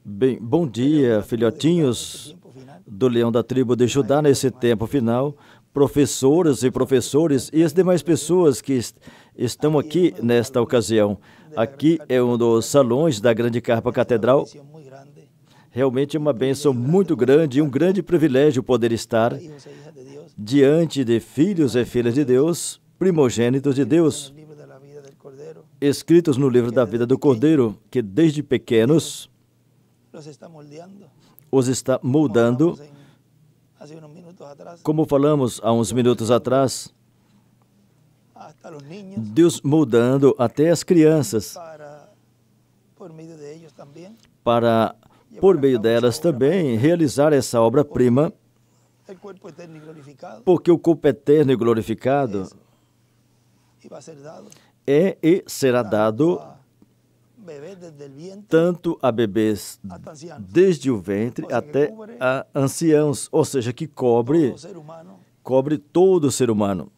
Bem, bom dia, filhotinhos do leão da tribo de Judá nesse tempo final, professoras e professores e as demais pessoas que estão aqui nesta ocasião. Aqui é um dos salões da Grande Carpa Catedral. Realmente é uma bênção muito grande e um grande privilégio poder estar diante de filhos e filhas de Deus, primogênitos de Deus, escritos no livro da vida do Cordeiro, que desde pequenos os está moldando, como falamos há uns minutos atrás, Deus moldando até as crianças, para, por meio delas também, realizar essa obra-prima, porque o corpo eterno e glorificado é e será dado tanto a bebês desde o ventre até a anciãos, ou seja, que cobre todo ser humano,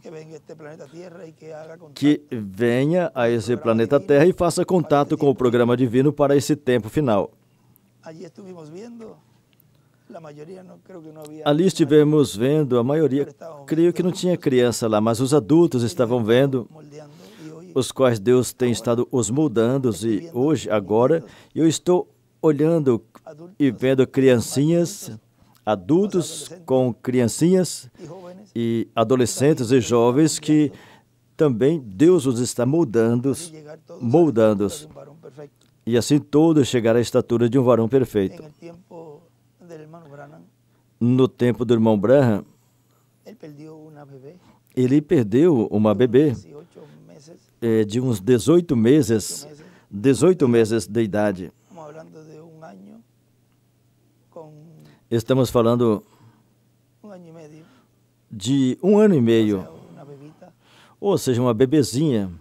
que venha a esse planeta Terra e faça contato com o programa divino para esse tempo final. Ali estivemos vendo, a maioria, creio que não tinha criança lá, mas os adultos estavam vendo, os quais Deus tem estado os moldando, e hoje, agora, eu estou olhando e vendo criancinhas, adultos com criancinhas e adolescentes e jovens que também Deus os está moldando, e assim todos chegarão à estatura de um varão perfeito. No tempo do irmão Branham, ele perdeu uma bebê de uns 18 meses de idade. Estamos falando de 1 ano e meio, ou seja, uma bebezinha.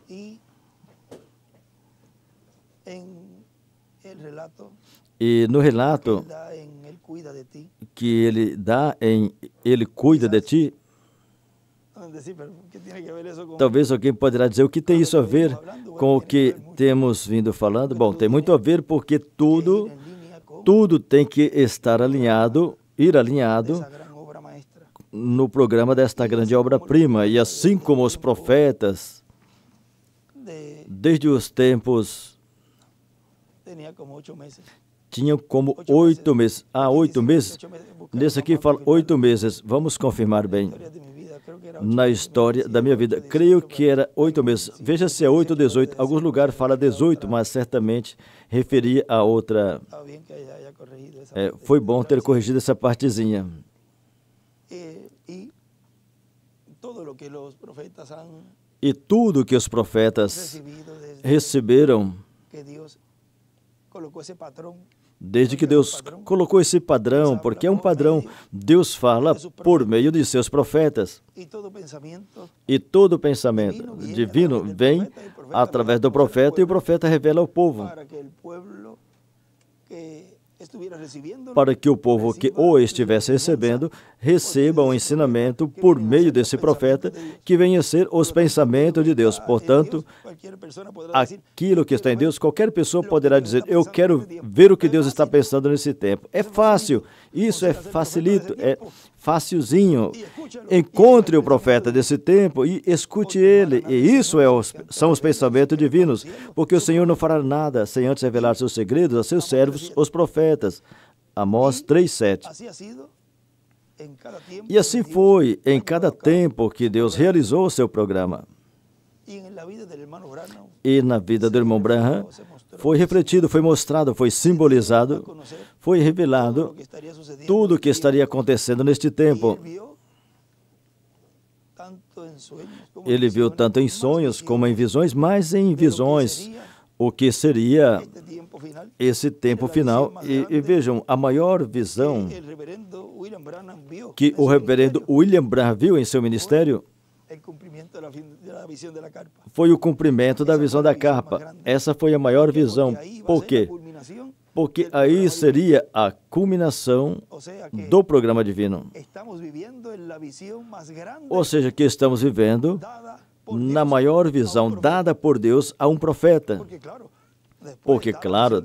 E no relato que ele dá em Ele cuida de ti, talvez alguém poderá dizer o que tem isso a ver com o que temos vindo falando. Bom, tem muito a ver porque tudo tem que estar alinhado, ir alinhado no programa desta grande obra-prima. E assim como os profetas, desde os tempos, tinham como 8 meses. 8 meses? Nesse aqui fala 8 meses. Vamos confirmar bem. Na história da minha vida, creio que era 8 meses. Veja se é 8 ou 18. Alguns lugares fala 18, mas certamente referia a outra. Foi bom ter corrigido essa partezinha. E tudo que os profetas receberam, desde que Deus colocou esse padrão, porque é um padrão, Deus fala por meio de seus profetas. E todo pensamento divino vem através do profeta, e o profeta revela ao povo, para que o povo que o estivesse recebendo receba o ensinamento por meio desse profeta, que venha a ser os pensamentos de Deus. Portanto, aquilo que está em Deus, qualquer pessoa poderá dizer: eu quero ver o que Deus está pensando nesse tempo. É fácil, isso é facilito, é facilzinho. Encontre o profeta desse tempo e escute ele. E isso são os pensamentos divinos, porque o Senhor não fará nada sem antes revelar seus segredos a seus servos, os profetas. Amós 3:7. E assim foi em cada tempo que Deus realizou o seu programa. E na vida do irmão Branham foi refletido, foi mostrado, foi simbolizado, foi revelado tudo o que estaria acontecendo neste tempo. Ele viu tanto em sonhos como em visões, mas em visões o que seria esse tempo final. E vejam, a maior visão que o reverendo William Branham viu em seu ministério foi o cumprimento da visão da carpa. Essa foi a maior visão. Por quê? Porque aí seria a culminação do programa divino. Ou seja, que estamos vivendo na maior visão dada por Deus a um profeta. Porque, claro,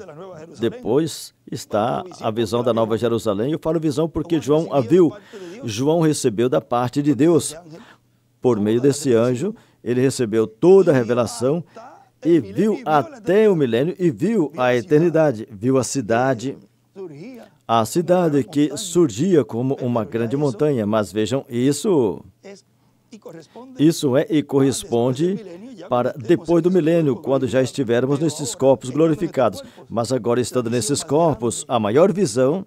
depois está a visão da Nova Jerusalém. Eu falo visão porque João a viu. João recebeu da parte de Deus. Por meio desse anjo, ele recebeu toda a revelação e viu até o milênio e viu a eternidade. Viu a cidade que surgia como uma grande montanha. Mas vejam, isso é e corresponde para depois do milênio, quando já estivermos nesses corpos glorificados. Mas agora, estando nesses corpos, a maior visão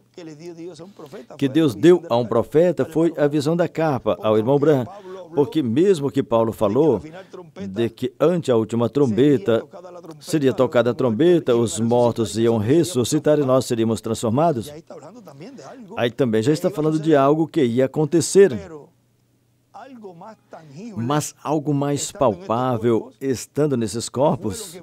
que Deus deu a um profeta foi a visão da capa, ao irmão Branham. Porque mesmo que Paulo falou de que ante a última trombeta seria tocada a trombeta, os mortos iam ressuscitar e nós seríamos transformados. Aí também já está falando de algo que ia acontecer. Mas algo mais palpável, estando nesses corpos,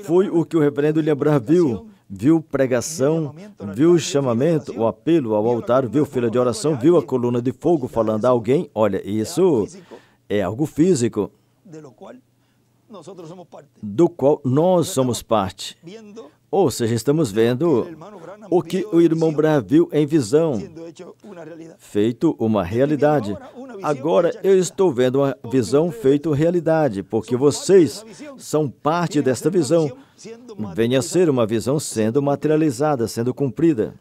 foi o que o reverendo William Branham viu. Viu pregação, viu o chamamento, o apelo ao altar, viu fila de oração, viu a coluna de fogo falando a alguém. Olha, isso é algo físico, do qual nós somos parte. Ou seja, estamos vendo o que o irmão Branham viu em visão, feito uma realidade. Agora eu estou vendo uma visão feito realidade, porque vocês são parte desta visão. Venha a ser uma visão sendo materializada, sendo cumprida.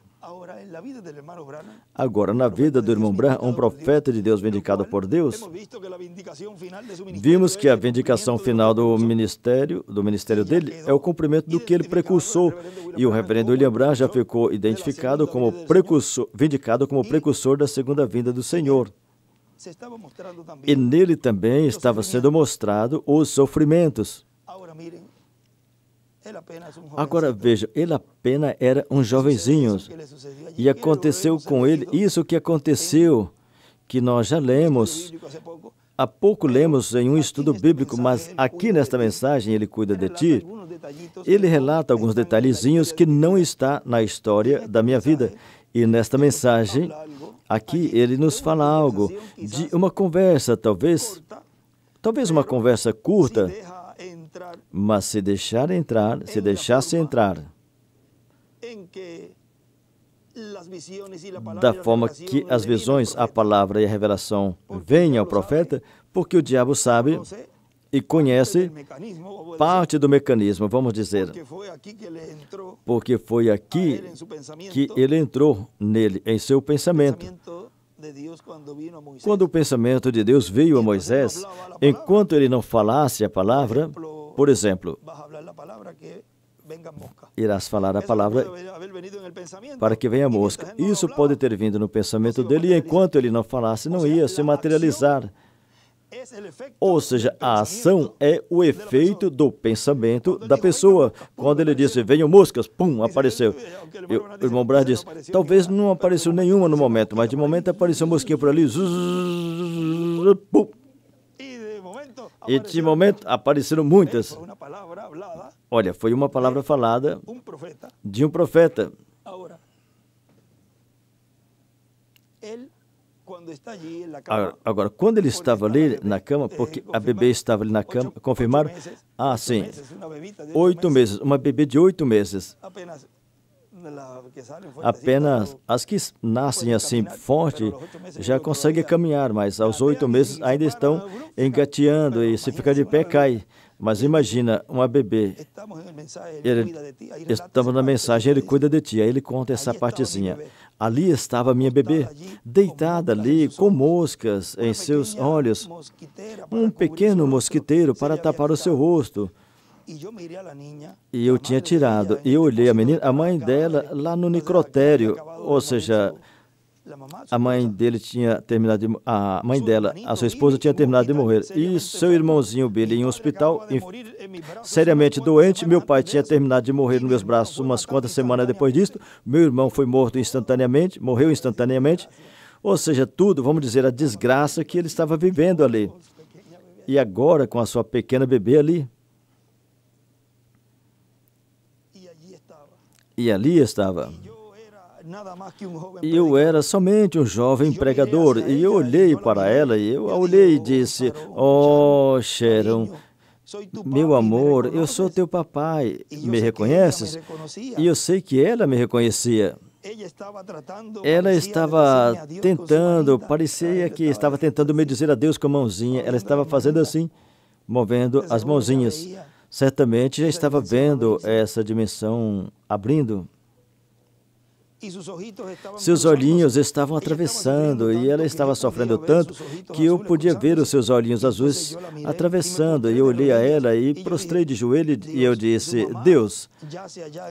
Agora, na vida do irmão Branham, um profeta de Deus vindicado por Deus, vimos que a vindicação final do ministério dele é o cumprimento do que ele precursou. E o reverendo William Branham já ficou identificado como precursor, vindicado como precursor da segunda vinda do Senhor. E nele também estava sendo mostrado os sofrimentos. Agora veja, ele apenas era um jovenzinho e aconteceu com ele isso que aconteceu, que nós já lemos. Há pouco lemos em um estudo bíblico, mas aqui nesta mensagem, Ele cuida de ti, ele relata alguns detalhezinhos que não está na história da minha vida. E nesta mensagem, aqui, ele nos fala algo de uma conversa, talvez uma conversa curta, mas se deixasse entrar, da forma que as visões, a palavra e a revelação vêm ao profeta, porque o diabo sabe e conhece parte do mecanismo, vamos dizer, porque foi aqui que ele entrou nele, em seu pensamento. Quando o pensamento de Deus veio a Moisés, enquanto ele não falasse a palavra, por exemplo, irás falar a palavra para que venha a mosca. Isso pode ter vindo no pensamento dele, e enquanto ele não falasse, não ia se materializar. Ou seja, a ação é o efeito do pensamento da pessoa. Quando ele disse, venham moscas, pum, apareceu. O irmão Branham disse, talvez não apareceu nenhuma no momento, mas de momento apareceu mosquinha por ali, pum. E de momento apareceram muitas. Olha, foi uma palavra falada de um profeta. Agora, quando ele estava ali na cama, porque a bebê estava ali na cama, confirmaram? Ah, sim, 8 meses, uma bebê de 8 meses. Apenas as que nascem assim forte já conseguem caminhar, mas aos 8 meses ainda estão engateando e se ficar de pé cai. Mas imagina uma bebê, estamos na mensagem, ele cuida de ti, aí ele conta essa partezinha. Ali estava minha bebê, deitada ali, com moscas em seus olhos, um pequeno mosquiteiro para tapar o seu rosto. E eu tinha tirado, e eu olhei a menina, a mãe dela lá no necrotério, ou seja, a mãe dele tinha terminado de, a mãe dela, a sua esposa tinha terminado de morrer, e seu irmãozinho Billy em um hospital, seriamente doente. Meu pai tinha terminado de morrer nos meus braços umas quantas semanas depois disso. Meu irmão foi morto instantaneamente, morreu instantaneamente, ou seja, tudo, vamos dizer, a desgraça que ele estava vivendo ali. E agora, com a sua pequena bebê ali, e ali estava. E eu era somente um jovem pregador, e eu olhei para ela, e eu a olhei e disse, oh, Sharon, meu amor, eu sou teu papai, me reconheces? E eu sei que ela me reconhecia. Ela estava tentando, parecia que estava tentando me dizer adeus com a mãozinha. Ela estava fazendo assim, movendo as mãozinhas. Certamente já estava vendo essa dimensão abrindo. Seus olhinhos estavam atravessando e ela estava sofrendo tanto que eu podia ver os seus olhinhos azuis atravessando. E eu olhei a ela e prostrei de joelho e eu disse, Deus,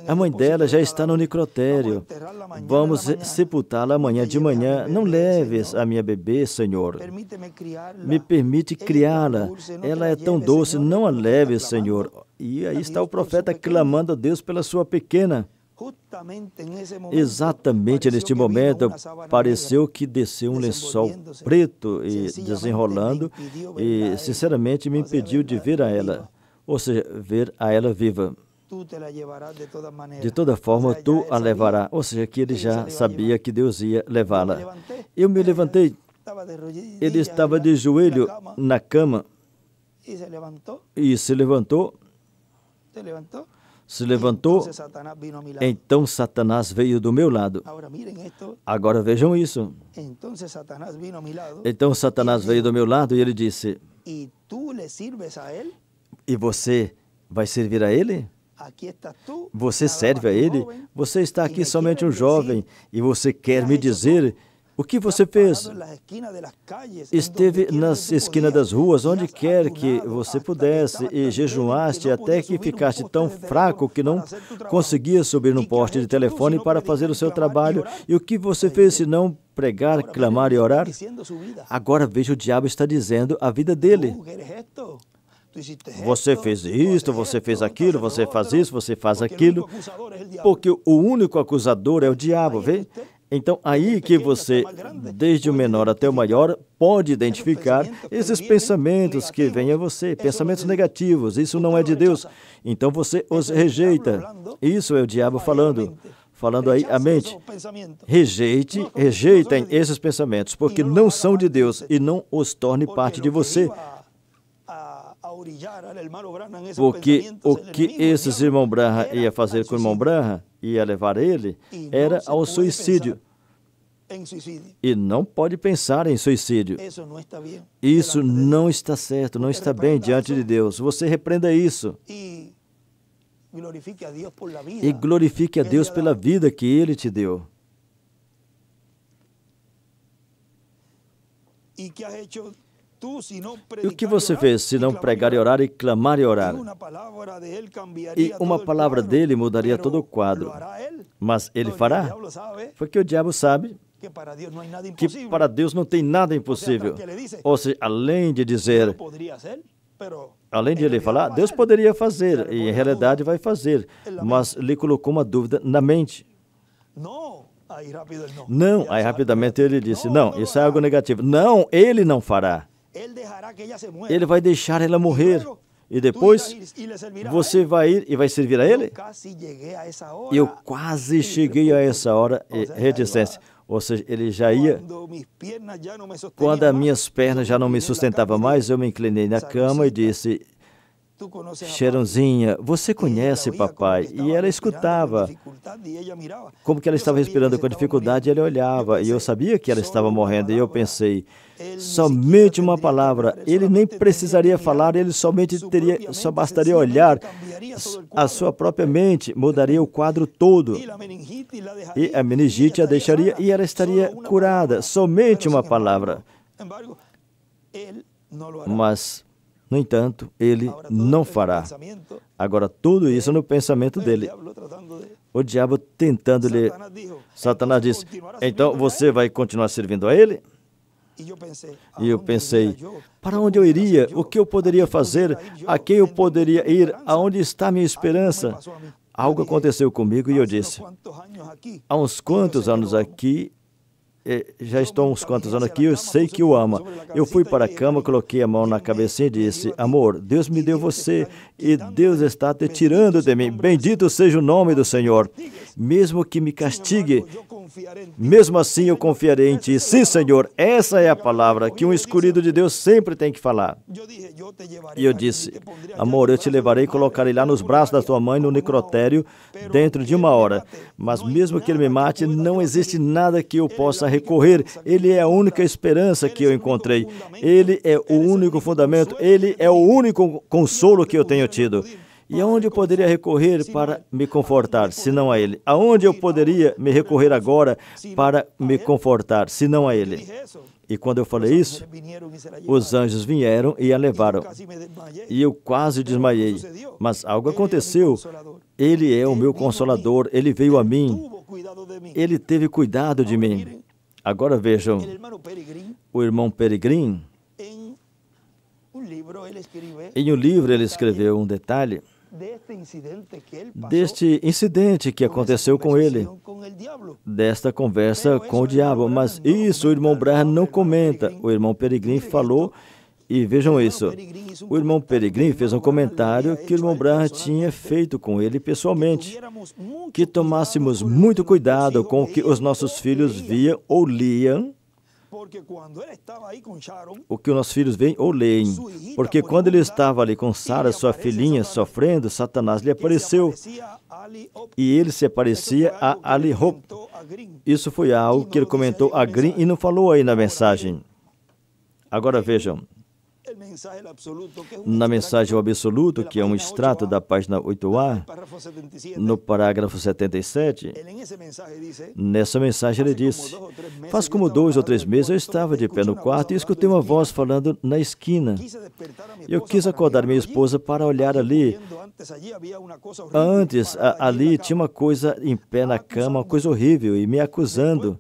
a mãe dela já está no necrotério. Vamos sepultá-la amanhã de manhã. Não leves a minha bebê, Senhor. Me permite criá-la. Ela é tão doce, não a leves, Senhor. E aí está o profeta clamando a Deus pela sua pequena. Exatamente neste momento, pareceu que desceu um lençol preto e desenrolando e, sinceramente, me impediu de ver a ela, ou seja, ver a ela viva. De toda forma, tu a levará, ou seja, que ele já sabia que Deus ia levá-la. Eu me levantei, ele estava de joelho na cama e se levantou. Então Satanás veio do meu lado. Agora vejam isso. Então Satanás veio do meu lado e ele disse, e você vai servir a ele? Você serve a ele? Você está aqui somente um jovem e você quer me dizer o que você fez? Esteve nas esquinas das ruas, onde quer que você pudesse, e jejuaste até que ficaste tão fraco que não conseguia subir no poste de telefone para fazer o seu trabalho. E o que você fez se não pregar, clamar e orar? Agora veja, o diabo está dizendo a vida dele. Você fez isto, você fez aquilo, você faz isso, você faz aquilo. Porque o único acusador é o diabo, vê? Então, aí que você, desde o menor até o maior, pode identificar esses pensamentos que vêm a você, pensamentos negativos. Isso não é de Deus. Então, você os rejeita. Isso é o diabo falando aí a mente. Rejeitem esses pensamentos, porque não são de Deus e não os torne parte de você. Porque o que esses irmão Branham ia fazer com o irmão Branham, ia levar ele, era ao suicídio. E não pode pensar em suicídio. Isso não está certo, não está bem diante de Deus. Você repreenda isso. E glorifique a Deus pela vida que Ele te deu. E o que você fez se não pregar e orar e clamar e orar? E uma palavra dele mudaria todo o quadro. Mas ele fará? Porque o diabo sabe que para Deus não tem nada impossível. Ou seja, além de dizer, além de ele falar, Deus poderia fazer, e em realidade vai fazer, mas lhe colocou uma dúvida na mente. Não, aí rapidamente ele disse, não, isso é algo negativo. Não, ele não fará. Ele vai deixar ela morrer. E depois, você vai ir e vai servir a ele? Eu quase cheguei a essa hora, reticência. Ou seja, ele já ia. Quando as minhas pernas já não me sustentavam mais, eu me inclinei na cama e disse, Sharonzinha, você conhece papai? E ela escutava. Como que ela estava respirando com dificuldade, ela olhava. E eu sabia que ela estava morrendo. E eu pensei, somente uma palavra. Ele nem precisaria falar, ele somente só bastaria olhar. A sua própria mente mudaria o quadro todo. E a meningite a deixaria e ela estaria curada. Somente uma palavra. Mas, no entanto, ele não fará. Agora, tudo isso no pensamento dele. O diabo tentando-lhe... Satanás disse, então você vai continuar servindo a ele? E eu pensei, para onde eu iria? O que eu poderia fazer? A quem eu poderia ir? Aonde está minha esperança? Algo aconteceu comigo e eu disse, há uns quantos anos aqui, já estou uns quantos anos aqui, eu sei que o ama. Eu fui para a cama, coloquei a mão na cabecinha e disse, amor, Deus me deu você e Deus está te tirando de mim. Bendito seja o nome do Senhor. Mesmo que me castigue, Mesmo assim eu confiarei em ti. Sim, Senhor, essa é a palavra que um escolhido de Deus sempre tem que falar. E eu disse, amor, eu te levarei e colocarei lá nos braços da tua mãe no necrotério dentro de 1 hora. Mas mesmo que ele me mate, não existe nada que eu possa recorrer. Ele é a única esperança que eu encontrei. Ele é o único fundamento. Ele é o único consolo que eu tenho tido. E aonde eu poderia recorrer para me confortar, se não a Ele? Aonde eu poderia me recorrer agora para me confortar, se não a Ele? E quando eu falei isso, os anjos vieram e a levaram. E eu quase desmaiei. Mas algo aconteceu. Ele é o meu consolador. Ele veio a mim. Ele teve cuidado de mim. Agora vejam, o irmão Peregrin, em um livro ele escreveu um detalhe deste incidente que aconteceu com ele, desta conversa com o diabo. Mas isso o irmão Branham não comenta. O irmão Peregrin falou, e vejam isso, o irmão Peregrin fez um comentário que o irmão Branham tinha feito com ele pessoalmente, que tomássemos muito cuidado com o que os nossos filhos viam ou liam, o que os nossos filhos veem ou leem. Porque quando ele estava ali com Sara, sua filhinha, sofrendo, Satanás lhe apareceu. E ele se aparecia a Ali Hope. Isso foi algo que ele comentou a Green e não falou aí na mensagem. Agora vejam. Na mensagem ao absoluto, que é um extrato da página 8A, no parágrafo 77, nessa mensagem ele disse, faz como 2 ou 3 meses eu estava de pé no quarto e escutei uma voz falando na esquina. Eu quis acordar minha esposa para olhar ali. Antes, ali tinha uma coisa em pé na cama, uma coisa horrível, e me acusando.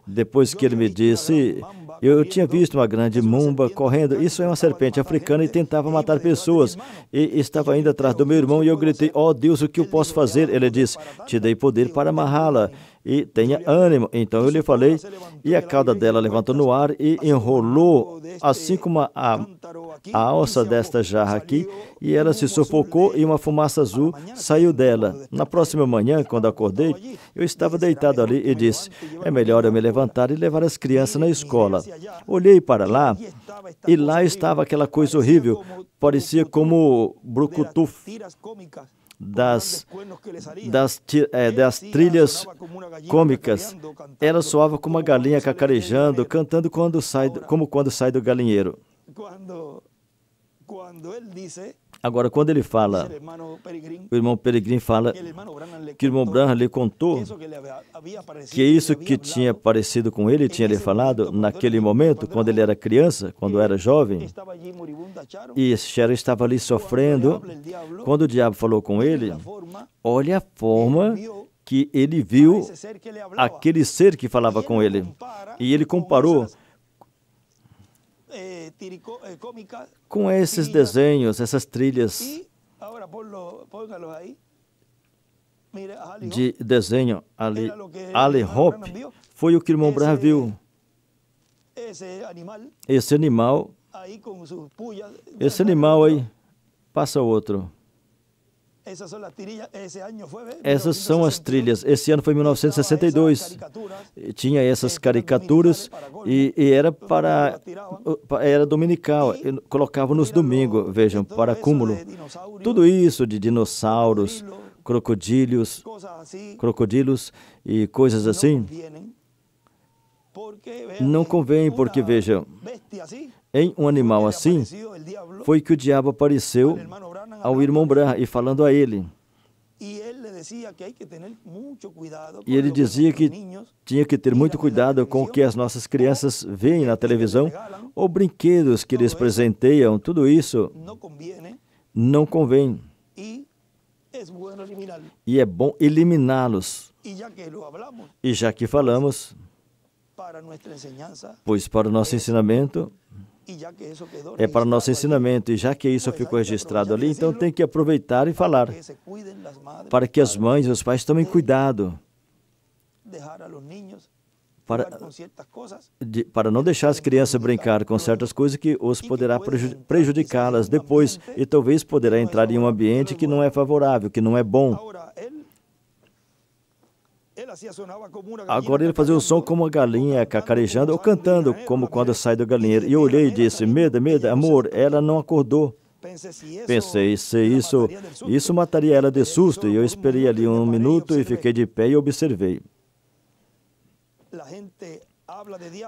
Depois que ele me disse, eu tinha visto uma grande mumba correndo, isso é uma serpente africana e tentava matar pessoas, e estava indo atrás do meu irmão e eu gritei, oh Deus, o que eu posso fazer? Ele disse, te dei poder para amarrá-la e tenha ânimo. Então eu lhe falei, e a cauda dela levantou no ar e enrolou, assim como a alça desta jarra aqui, e ela se sufocou e uma fumaça azul saiu dela. Na próxima manhã, quando acordei, eu estava deitado ali e disse, é melhor eu me levantar e levar as crianças na escola. Olhei para lá, e lá estava aquela coisa horrível, parecia como brucutuf das trilhas cômicas. Ela soava como uma galinha cacarejando, cantando como quando sai do galinheiro. Agora, quando ele fala, o irmão Peregrin fala que o irmão Branham lhe contou que isso que tinha aparecido com ele, tinha lhe falado naquele momento, quando ele era criança, quando era jovem, e Sharon estava ali sofrendo. Quando o diabo falou com ele, olha a forma que ele viu aquele ser que falava com ele. E ele comparou com esses desenhos, essas trilhas de desenho. Ali Hope foi o que o irmão Branham viu. Esse animal aí, passa outro. Essas são as trilhas. Esse ano foi 1962. Tinha essas caricaturas e era dominical. Colocava nos domingos, vejam, para acúmulo. Tudo isso de dinossauros, crocodilos e coisas assim. Não convém, porque, vejam, em um animal assim, foi que o diabo apareceu ao irmão Branham e falando a ele. E ele dizia que tinha que ter muito cuidado com o que as nossas crianças veem na televisão, ou brinquedos que eles presenteiam, tudo isso não convém. E é bom eliminá-los. E já que falamos, pois para o nosso ensinamento, é para o nosso ensinamento, e já que isso ficou registrado ali, então tem que aproveitar e falar, para que as mães e os pais tomem cuidado, para não deixar as crianças brincar com certas coisas que os poderá prejudicá-las depois, e talvez poderá entrar em um ambiente que não é favorável, que não é bom. Agora ele fazia o som como uma galinha cacarejando ou cantando, como quando sai do galinheiro. E eu olhei e disse, Meda, amor, ela não acordou. Pensei, se isso mataria ela de susto. E eu esperei ali 1 minuto e fiquei de pé e observei.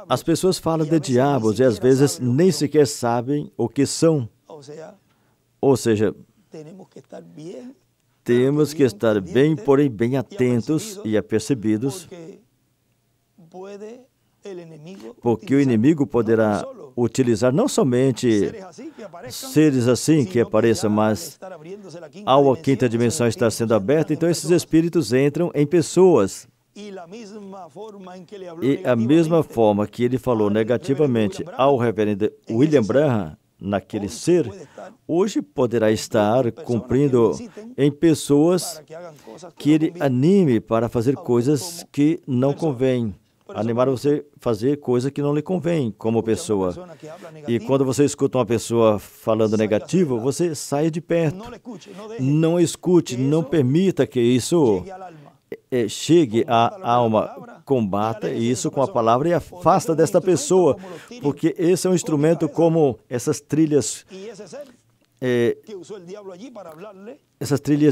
As pessoas falam de diabos e às vezes nem sequer sabem o que são. Ou seja, temos que estar bem, porém bem atentos e apercebidos, porque o inimigo poderá utilizar não somente seres assim que apareçam, mas ao a quinta dimensão estar sendo aberta, então esses espíritos entram em pessoas. E a mesma forma que ele falou negativamente ao reverendo William Branham, naquele ser, hoje poderá estar cumprindo em pessoas que ele anime para fazer coisas que não convêm. Animar você a fazer coisa que não lhe convém como pessoa. E quando você escuta uma pessoa falando negativo, você sai de perto. Não escute, não permita que isso chegue à alma, combata isso com a palavra e afasta desta pessoa, porque esse é um instrumento como essas trilhas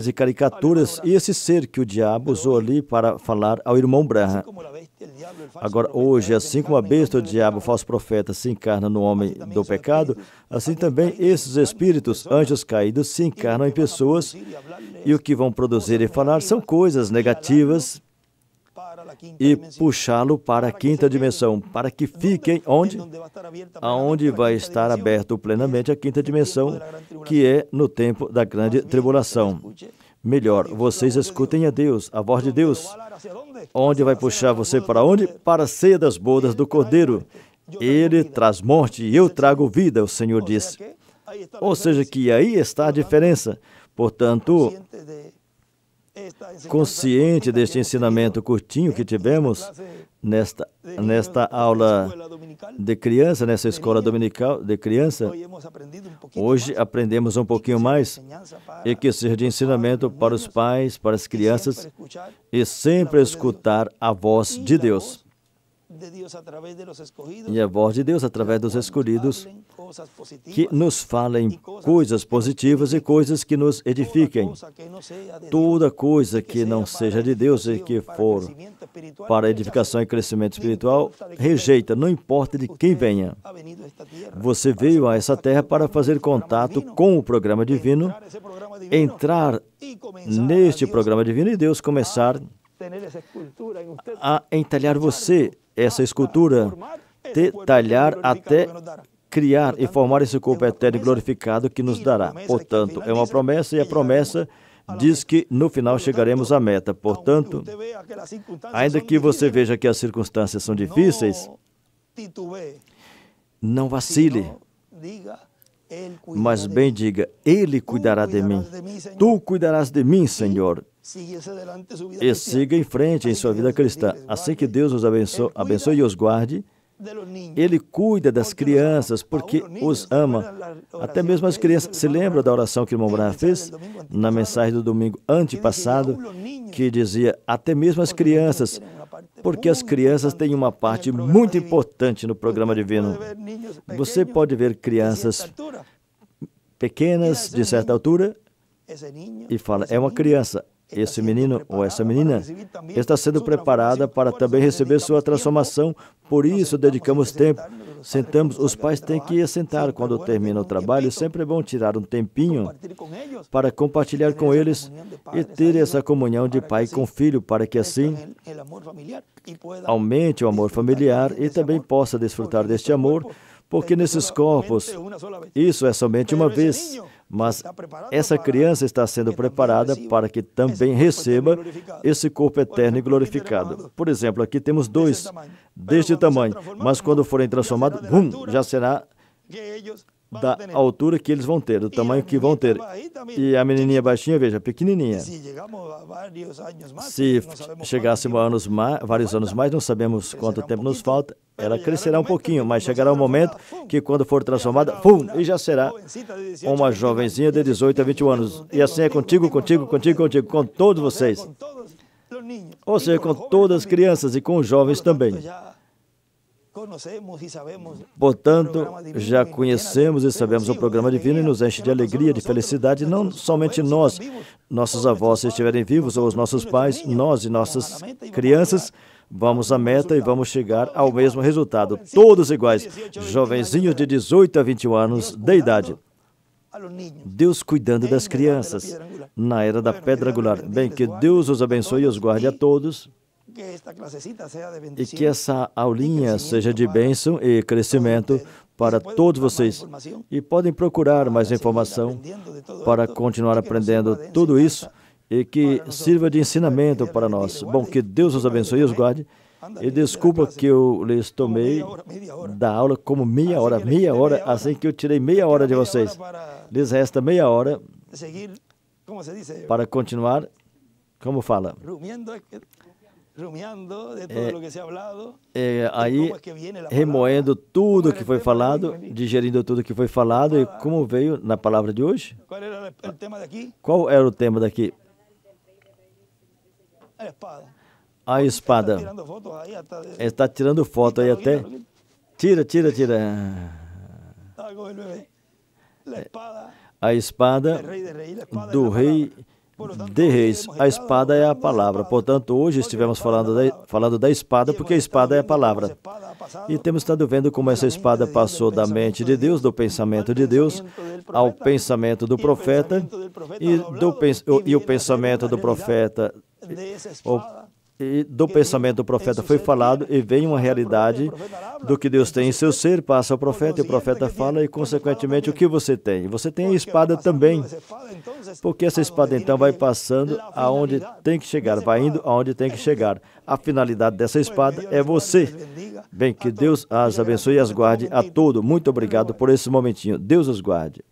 de caricaturas e esse ser que o diabo usou ali para falar ao irmão Branham. Agora, hoje, assim como a besta, o diabo, o falso profeta, se encarna no homem do pecado, assim também esses espíritos, anjos caídos, se encarnam em pessoas e o que vão produzir e falar são coisas negativas e puxá-lo para a quinta dimensão, para que fiquem onde? Aonde vai estar aberto plenamente a quinta dimensão, que é no tempo da grande tribulação. Melhor, vocês escutem a Deus, a voz de Deus. Onde vai puxar você para onde? Para a ceia das bodas do Cordeiro. Ele traz morte e eu trago vida, o Senhor disse. Ou seja, que aí está a diferença. Portanto, consciente deste ensinamento curtinho que tivemos nesta aula de criança, nessa escola dominical de criança, hoje aprendemos um pouquinho mais e que seja de ensinamento para os pais, para as crianças e sempre escutar a voz de Deus. E a voz de Deus através dos escolhidos que nos falem coisas positivas e coisas que nos edifiquem. Toda coisa que não seja de Deus e que for para edificação e crescimento espiritual, rejeita, não importa de quem venha. Você veio a essa terra para fazer contato com o programa divino, entrar neste programa divino e Deus começar a entalhar você, essa escultura, detalhar até criar e formar esse corpo eterno e glorificado que nos dará. Portanto, é uma promessa e a promessa diz que no final chegaremos à meta. Portanto, ainda que você veja que as circunstâncias são difíceis, não vacile, mas bem diga, Ele cuidará de mim. Tu cuidarás de mim, Senhor. E siga em frente em sua vida cristã. Assim que Deus os abençoe e os guarde, Ele cuida das crianças porque os ama. Até mesmo as crianças. Se lembra da oração que o irmão Branham fez na mensagem do domingo antepassado, que dizia, até mesmo as crianças, porque as crianças têm uma parte muito importante no programa divino. Você pode ver crianças pequenas, de certa altura, e fala, é uma criança. Esse menino ou essa menina está sendo preparada para também receber sua transformação. Por isso, dedicamos tempo. Sentamos, os pais têm que ir sentar quando termina o trabalho. Sempre é bom tirar um tempinho para compartilhar com eles e ter essa comunhão de pai com filho, para que assim aumente o amor familiar e também possa desfrutar deste amor, porque nesses corpos, isso é somente uma vez, mas essa criança está sendo preparada para que também receba esse corpo eterno e glorificado. Por exemplo, aqui temos 2 deste tamanho, mas quando forem transformados, já será da altura que eles vão ter, do tamanho que vão ter. E a menininha baixinha, veja, pequenininha. Se chegássemos a vários anos mais, não sabemos quanto tempo nos falta, ela crescerá um pouquinho, mas chegará um momento que quando for transformada, e já será uma jovenzinha de 18 a 21 anos. E assim é contigo, com todos vocês. Ou seja, com todas as crianças e com os jovens também. Portanto, já conhecemos e sabemos o programa divino e nos enche de alegria, de felicidade, não somente nós, nossos avós, se estiverem vivos, ou os nossos pais, nós e nossas crianças, vamos à meta e vamos chegar ao mesmo resultado, todos iguais, jovenzinhos de 18 a 21 anos de idade. Deus cuidando das crianças, na era da pedra angular. Bem, que Deus os abençoe e os guarde a todos. E que essa aulinha seja de bênção e crescimento para todos vocês. E podem procurar mais informação para continuar aprendendo tudo isso e que sirva de ensinamento para nós. Bom, que Deus os abençoe e os guarde. E desculpa que eu lhes tomei da aula como meia hora, assim que eu tirei meia hora de vocês. Lhes resta meia hora para continuar, como fala? Aí, remoendo tudo que foi falado, digerindo tudo que foi falado, e como veio na palavra de hoje? Qual era o tema daqui? A espada. Está tirando foto aí até. Tira. A espada do rei de reis. A espada é a palavra. Portanto, hoje estivemos falando da espada, porque a espada é a palavra. E temos estado vendo como essa espada passou da mente de Deus, do pensamento de Deus, ao pensamento do profeta, e o pensamento do profeta... E do pensamento do profeta foi falado e vem uma realidade do que Deus tem em seu ser, passa ao profeta e o profeta fala e, consequentemente, o que você tem? Você tem a espada também, porque essa espada, então, vai passando aonde tem que chegar, vai indo aonde tem que chegar. A finalidade dessa espada é você. Bem, que Deus as abençoe e as guarde a todos. Muito obrigado por esse momentinho. Deus os guarde.